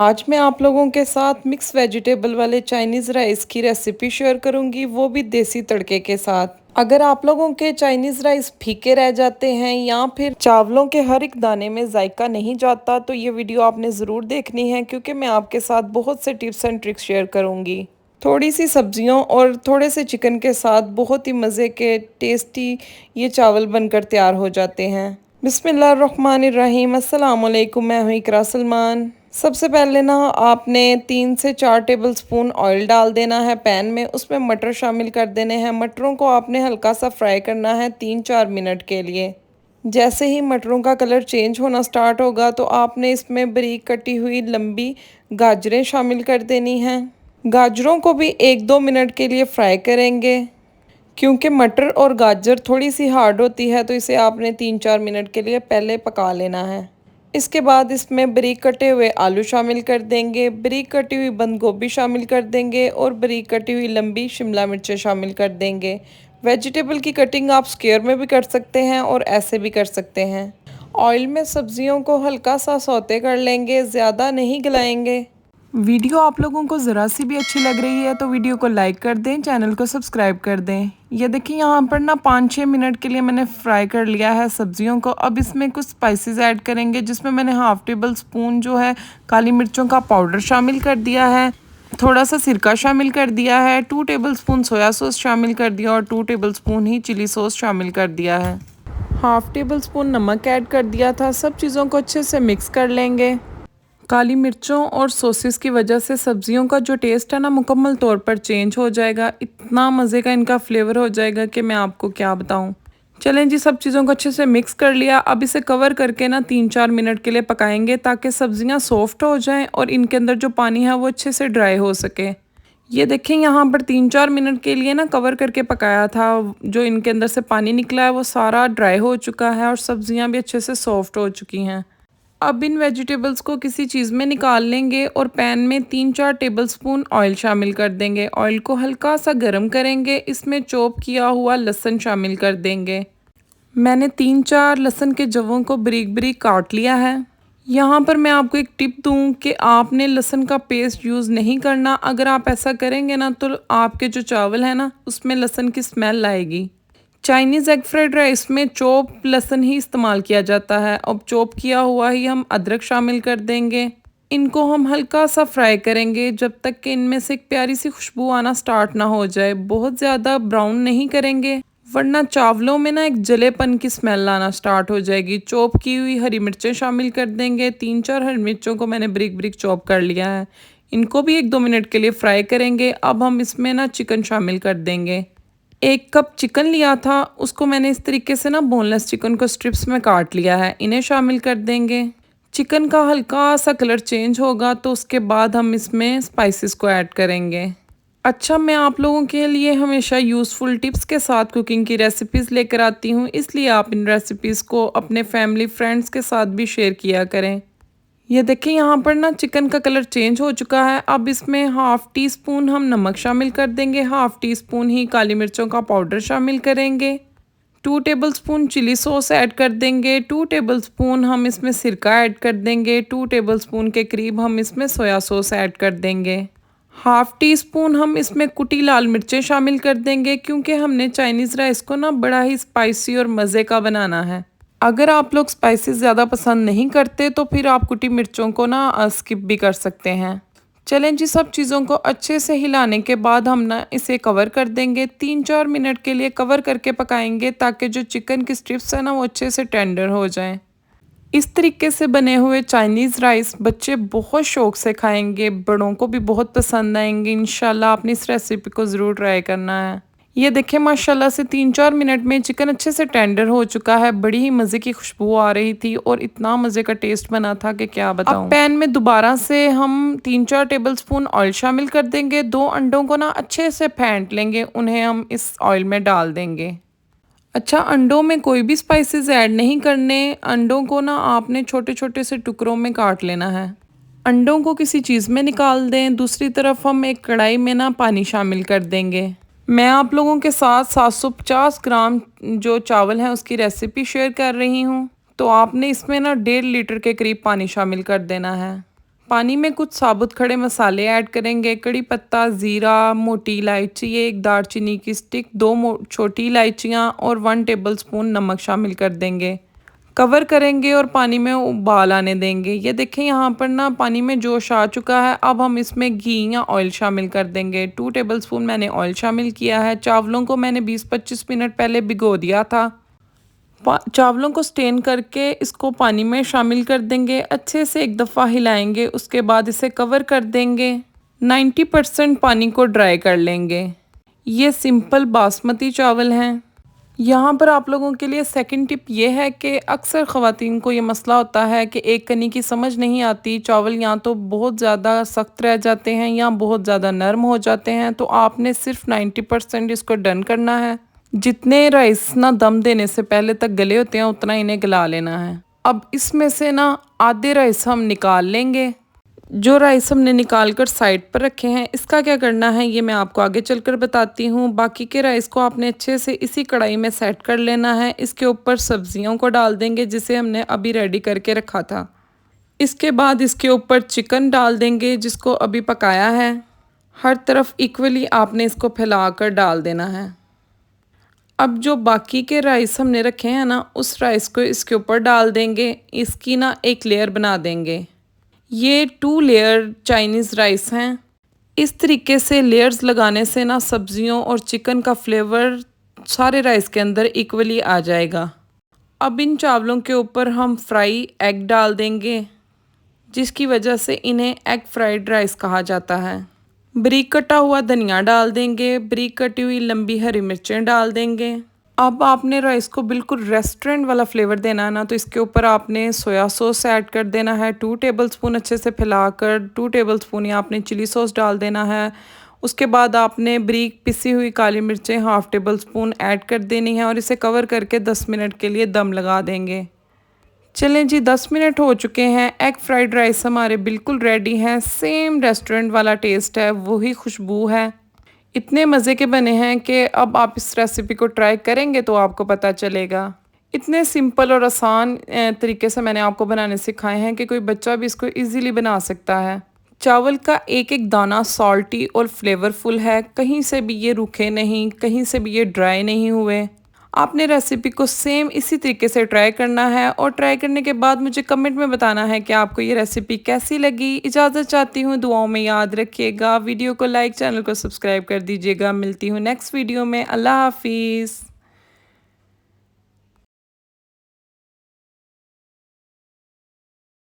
आज मैं आप लोगों के साथ मिक्स वेजिटेबल वाले चाइनीज़ राइस की रेसिपी शेयर करूंगी, वो भी देसी तड़के के साथ। अगर आप लोगों के चाइनीज़ राइस फीके रह जाते हैं या फिर चावलों के हर एक दाने में जायका नहीं जाता, तो ये वीडियो आपने ज़रूर देखनी है क्योंकि मैं आपके साथ बहुत से टिप्स एंड ट्रिक्स शेयर करूंगी। थोड़ी सी सब्जियों और थोड़े से चिकन के साथ बहुत ही मज़े के टेस्टी ये चावल बनकर तैयार हो जाते हैं। बिस्मिल्लाहिर्रहमानिर्रहीम, अस्सलाम वालेकुम। मैं हूँ इकरा सलमान। सबसे पहले ना आपने 3 से 4 टेबल स्पून ऑयल डाल देना है पैन में। उसमें मटर शामिल कर देने हैं। मटरों को आपने हल्का सा फ्राई करना है 3-4 मिनट के लिए। जैसे ही मटरों का कलर चेंज होना स्टार्ट होगा तो आपने इसमें बारीक कटी हुई लंबी गाजरें शामिल कर देनी हैं। गाजरों को भी 1-2 मिनट के लिए फ्राई करेंगे। क्योंकि मटर और गाजर थोड़ी सी हार्ड होती है तो इसे आपने 3-4 मिनट के लिए पहले पका लेना है। इसके बाद इसमें बारीक कटे हुए आलू शामिल कर देंगे, बारीक कटी हुई बंद गोभी शामिल कर देंगे और बारीक कटी हुई लंबी शिमला मिर्चें शामिल कर देंगे। वेजिटेबल की कटिंग आप स्क्वायर में भी कर सकते हैं और ऐसे भी कर सकते हैं। ऑयल में सब्जियों को हल्का सा सौते कर लेंगे, ज़्यादा नहीं गलाएंगे। वीडियो आप लोगों को ज़रा सी भी अच्छी लग रही है तो वीडियो को लाइक कर दें, चैनल को सब्सक्राइब कर दें। ये देखिए यहाँ पर ना 5-6 मिनट के लिए मैंने फ्राई कर लिया है सब्जियों को। अब इसमें कुछ स्पाइसेस ऐड करेंगे, जिसमें मैंने हाफ टेबल स्पून जो है काली मिर्चों का पाउडर शामिल कर दिया है, थोड़ा सा सिरका शामिल कर दिया है, 2 टेबल स्पून सोया सॉस शामिल कर दिया और 2 टेबल स्पून ही चिली सॉस शामिल कर दिया है। हाफ टेबल स्पून नमक ऐड कर दिया था। सब चीज़ों को अच्छे से मिक्स कर लेंगे। काली मिर्चों और सोसेस की वजह से सब्जियों का जो टेस्ट है ना मुकम्मल तौर पर चेंज हो जाएगा। इतना मज़े का इनका फ्लेवर हो जाएगा कि मैं आपको क्या बताऊं। चलें जी, सब चीज़ों को अच्छे से मिक्स कर लिया। अब इसे कवर करके ना 3-4 मिनट के लिए पकाएंगे ताकि सब्जियां सॉफ्ट हो जाएं और इनके अंदर जो पानी है वो अच्छे से ड्राई हो सके। ये देखें यहाँ पर 3-4 मिनट के लिए ना कवर करके पकाया था। जो इनके अंदर से पानी निकला है वो सारा ड्राई हो चुका है और सब्जियां भी अच्छे से सॉफ्ट हो चुकी हैं। अब इन वेजिटेबल्स को किसी चीज़ में निकाल लेंगे और पैन में 3-4 टेबलस्पून ऑयल शामिल कर देंगे। ऑयल को हल्का सा गर्म करेंगे। इसमें चॉप किया हुआ लहसुन शामिल कर देंगे। मैंने 3-4 लहसुन के जवों को बारीक बारीक काट लिया है। यहाँ पर मैं आपको एक टिप दूँ कि आपने लहसुन का पेस्ट यूज़ नहीं करना। अगर आप ऐसा करेंगे ना तो आपके जो चावल है ना उसमें लहसुन की स्मेल आएगी। चाइनीज़ एग फ्राइड राइस में चॉप लहसुन ही इस्तेमाल किया जाता है। अब चॉप किया हुआ ही हम अदरक शामिल कर देंगे। इनको हम हल्का सा फ्राई करेंगे जब तक कि इनमें से एक प्यारी सी खुशबू आना स्टार्ट ना हो जाए। बहुत ज़्यादा ब्राउन नहीं करेंगे वरना चावलों में ना एक जलेपन की स्मेल आना स्टार्ट हो जाएगी। चॉप की हुई हरी मिर्चें शामिल कर देंगे। 3-4 हरी मिर्चों को मैंने ब्रिक ब्रिक चॉप कर लिया है। इनको भी 1-2 मिनट के लिए फ्राई करेंगे। अब हम इसमें ना चिकन शामिल कर देंगे। 1 कप चिकन लिया था, उसको मैंने इस तरीके से ना बोनलेस चिकन को स्ट्रिप्स में काट लिया है। इन्हें शामिल कर देंगे। चिकन का हल्का सा कलर चेंज होगा तो उसके बाद हम इसमें स्पाइसेस को ऐड करेंगे। अच्छा, मैं आप लोगों के लिए हमेशा यूज़फुल टिप्स के साथ कुकिंग की रेसिपीज़ लेकर आती हूँ, इसलिए आप इन रेसिपीज़ को अपने फैमिली फ्रेंड्स के साथ भी शेयर किया करें। ये देखिए यहाँ पर ना चिकन का कलर चेंज हो चुका है। अब इसमें हाफ़ टी स्पून हम नमक शामिल कर देंगे। हाफ़ टी स्पून ही काली मिर्चों का पाउडर शामिल करेंगे। 2 टेबलस्पून चिली सॉस ऐड कर देंगे। 2 टेबलस्पून हम इसमें सिरका ऐड कर देंगे। 2 टेबलस्पून के करीब हम इसमें सोया सॉस ऐड कर देंगे। हाफ़ टी स्पून हम इसमें कुटी लाल मिर्चें शामिल कर देंगे क्योंकि हमने चाइनीज़ राइस को ना बड़ा ही स्पाइसी और मज़े का बनाना है। अगर आप लोग स्पाइसेस ज़्यादा पसंद नहीं करते तो फिर आप कुटी मिर्चों को ना स्किप भी कर सकते हैं। चलें जी, सब चीज़ों को अच्छे से हिलाने के बाद हम ना इसे कवर कर देंगे। 3-4 मिनट के लिए कवर करके पकाएंगे ताकि जो चिकन की स्ट्रिप्स है ना वो अच्छे से टेंडर हो जाएं। इस तरीके से बने हुए चाइनीज़ राइस बच्चे बहुत शौक से खाएंगे, बड़ों को भी बहुत पसंद आएंगे। इंशाल्लाह आपने इस रेसिपी को ज़रूर ट्राई करना है। ये देखें माशाल्लाह से 3-4 मिनट में चिकन अच्छे से टेंडर हो चुका है। बड़ी ही मज़े की खुशबू आ रही थी और इतना मज़े का टेस्ट बना था कि क्या बताऊं। अब पैन में दोबारा से हम 3-4 टेबलस्पून ऑयल शामिल कर देंगे। 2 अंडों को ना अच्छे से फेंट लेंगे, उन्हें हम इस ऑयल में डाल देंगे। अच्छा, अंडों में कोई भी स्पाइसेस ऐड नहीं करने। अंडों को ना आपने छोटे छोटे से टुकड़ों में काट लेना है। अंडों को किसी चीज़ में निकाल दें। दूसरी तरफ हम एक कढ़ाई में ना पानी शामिल कर देंगे। मैं आप लोगों के साथ 750 ग्राम जो चावल है उसकी रेसिपी शेयर कर रही हूँ, तो आपने इसमें ना 1.5 लीटर के करीब पानी शामिल कर देना है। पानी में कुछ साबुत खड़े मसाले ऐड करेंगे, कड़ी पत्ता, ज़ीरा, मोटी इलायची, एक दालचीनी की स्टिक, दो छोटी इलायचियाँ और 1 टेबलस्पून नमक शामिल कर देंगे। कवर करेंगे और पानी में उबाल आने देंगे। ये देखें यहाँ पर ना पानी में जोश आ चुका है। अब हम इसमें घी या ऑयल शामिल कर देंगे। 2 टेबलस्पून मैंने ऑयल शामिल किया है। चावलों को मैंने 20-25 मिनट पहले भिगो दिया था। चावलों को स्टेन करके इसको पानी में शामिल कर देंगे, अच्छे से एक दफ़ा हिलाएंगे, उसके बाद इसे कवर कर देंगे। 90% पानी को ड्राई कर लेंगे। ये सिंपल बासमती चावल हैं। यहाँ पर आप लोगों के लिए सेकंड टिप ये है कि अक्सर ख़वातीन को ये मसला होता है कि एक कनी की समझ नहीं आती, चावल या तो बहुत ज़्यादा सख्त रह जाते हैं या बहुत ज़्यादा नरम हो जाते हैं। तो आपने सिर्फ 90% इसको डन करना है। जितने राइस ना दम देने से पहले तक गले होते हैं उतना इन्हें गला लेना है। अब इसमें से ना आधे राइस हम निकाल लेंगे। जो राइस हमने निकाल कर साइड पर रखे हैं, इसका क्या करना है ये मैं आपको आगे चलकर बताती हूँ। बाकी के राइस को आपने अच्छे से इसी कढ़ाई में सेट कर लेना है। इसके ऊपर सब्जियों को डाल देंगे जिसे हमने अभी रेडी करके रखा था। इसके बाद इसके ऊपर चिकन डाल देंगे जिसको अभी पकाया है। हर तरफ इक्वली आपने इसको फैलाकर डाल देना है। अब जो बाकी के राइस हमने रखे हैं ना, उस राइस को इसके ऊपर डाल देंगे। इसकी ना एक लेयर बना देंगे। ये 2 लेयर चाइनीज़ राइस हैं। इस तरीके से लेयर्स लगाने से ना सब्जियों और चिकन का फ्लेवर सारे राइस के अंदर इक्वली आ जाएगा। अब इन चावलों के ऊपर हम फ्राई एग डाल देंगे, जिसकी वजह से इन्हें एग फ्राइड राइस कहा जाता है। बारीक कटा हुआ धनिया डाल देंगे, बारीक कटी हुई लंबी हरी मिर्चें डाल देंगे। अब आपने राइस को बिल्कुल रेस्टोरेंट वाला फ्लेवर देना है ना, तो इसके ऊपर आपने सोया सॉस ऐड कर देना है 2 टेबलस्पून, अच्छे से फैलाकर 2 टेबलस्पून या आपने चिली सॉस डाल देना है। उसके बाद आपने बारीक पिसी हुई काली मिर्चें 1/2 टेबलस्पून ऐड कर देनी है और इसे कवर करके 10 मिनट के लिए दम लगा देंगे। चलें जी, 10 मिनट हो चुके हैं। एग फ्राइड राइस हमारे बिल्कुल रेडी हैं। सेम रेस्टोरेंट वाला टेस्ट है, वही खुशबू है। इतने मज़े के बने हैं कि अब आप इस रेसिपी को ट्राई करेंगे तो आपको पता चलेगा। इतने सिंपल और आसान तरीके से मैंने आपको बनाने सिखाए हैं कि कोई बच्चा भी इसको इजीली बना सकता है। चावल का एक एक दाना सॉल्टी और फ्लेवरफुल है, कहीं से भी ये रूखे नहीं, कहीं से भी ये ड्राई नहीं हुए। आपने रेसिपी को सेम इसी तरीके से ट्राई करना है और ट्राई करने के बाद मुझे कमेंट में बताना है कि आपको ये रेसिपी कैसी लगी। इजाज़त चाहती हूँ, दुआओं में याद रखिएगा। वीडियो को लाइक, चैनल को सब्सक्राइब कर दीजिएगा। मिलती हूँ नेक्स्ट वीडियो में। अल्लाह हाफिज़।